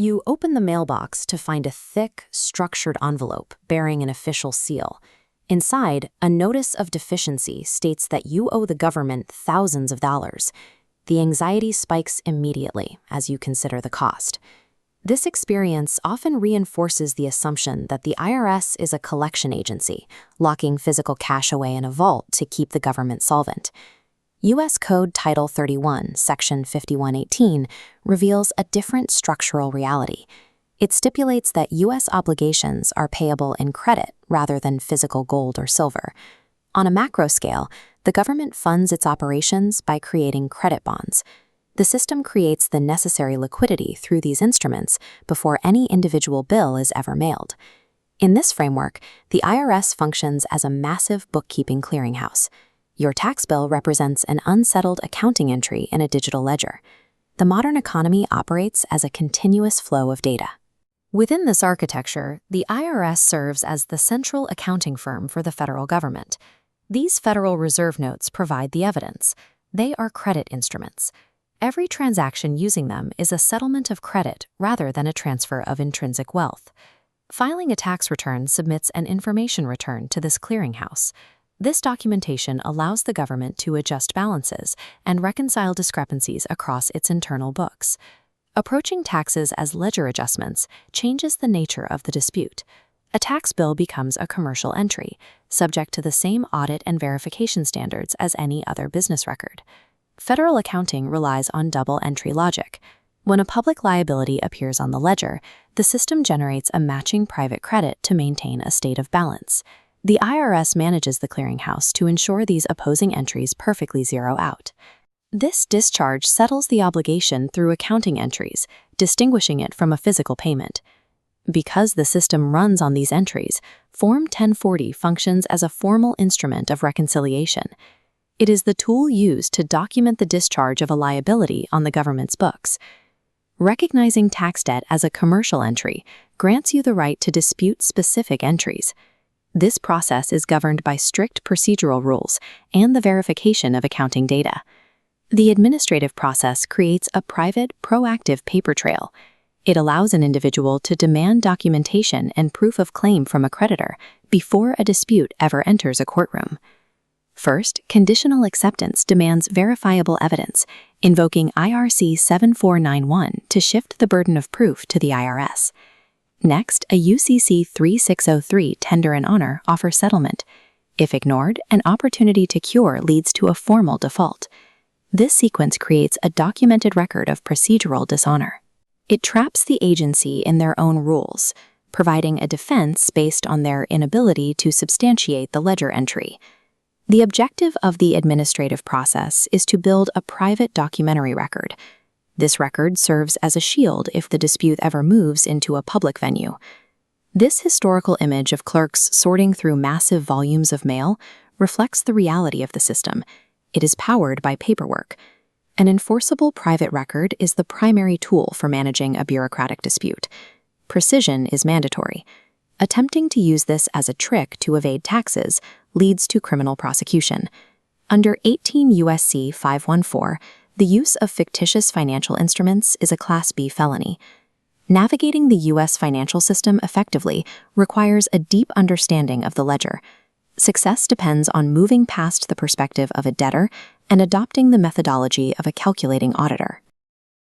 You open the mailbox to find a thick, structured envelope bearing an official seal. Inside, a notice of deficiency states that you owe the government thousands of dollars. The anxiety spikes immediately as you consider the cost. This experience often reinforces the assumption that the IRS is a collection agency, locking physical cash away in a vault to keep the government solvent. U.S. Code Title 31, Section 5118, reveals a different structural reality. It stipulates that U.S. obligations are payable in credit rather than physical gold or silver. On a macro scale, the government funds its operations by creating credit bonds. The system creates the necessary liquidity through these instruments before any individual bill is ever mailed. In this framework, the IRS functions as a massive bookkeeping clearinghouse. Your tax bill represents an unsettled accounting entry in a digital ledger. The modern economy operates as a continuous flow of data. Within this architecture, the IRS serves as the central accounting firm for the federal government. These Federal Reserve notes provide the evidence. They are credit instruments. Every transaction using them is a settlement of credit rather than a transfer of intrinsic wealth. Filing a tax return submits an information return to this clearinghouse. This documentation allows the government to adjust balances and reconcile discrepancies across its internal books. Approaching taxes as ledger adjustments changes the nature of the dispute. A tax bill becomes a commercial entry, subject to the same audit and verification standards as any other business record. Federal accounting relies on double entry logic. When a public liability appears on the ledger, the system generates a matching private credit to maintain a state of balance. The IRS manages the clearinghouse to ensure these opposing entries perfectly zero out. This discharge settles the obligation through accounting entries, distinguishing it from a physical payment. Because the system runs on these entries, Form 1040 functions as a formal instrument of reconciliation. It is the tool used to document the discharge of a liability on the government's books. Recognizing tax debt as a commercial entry grants you the right to dispute specific entries. This process is governed by strict procedural rules and the verification of accounting data. The administrative process creates a private, proactive paper trail. It allows an individual to demand documentation and proof of claim from a creditor before a dispute ever enters a courtroom. First, conditional acceptance demands verifiable evidence, invoking IRC 7491 to shift the burden of proof to the IRS. Next, a U.C.C. 3603 tender and honor offers settlement. If ignored, an opportunity to cure leads to a formal default. This sequence creates a documented record of procedural dishonor. It traps the agency in their own rules, providing a defense based on their inability to substantiate the ledger entry. The objective of the administrative process is to build a private documentary record. This record serves as a shield if the dispute ever moves into a public venue. This historical image of clerks sorting through massive volumes of mail reflects the reality of the system. It is powered by paperwork. An enforceable private record is the primary tool for managing a bureaucratic dispute. Precision is mandatory. Attempting to use this as a trick to evade taxes leads to criminal prosecution. Under 18 U.S.C. 514, the use of fictitious financial instruments is a Class B felony. Navigating the U.S. financial system effectively requires a deep understanding of the ledger. Success depends on moving past the perspective of a debtor and adopting the methodology of a calculating auditor.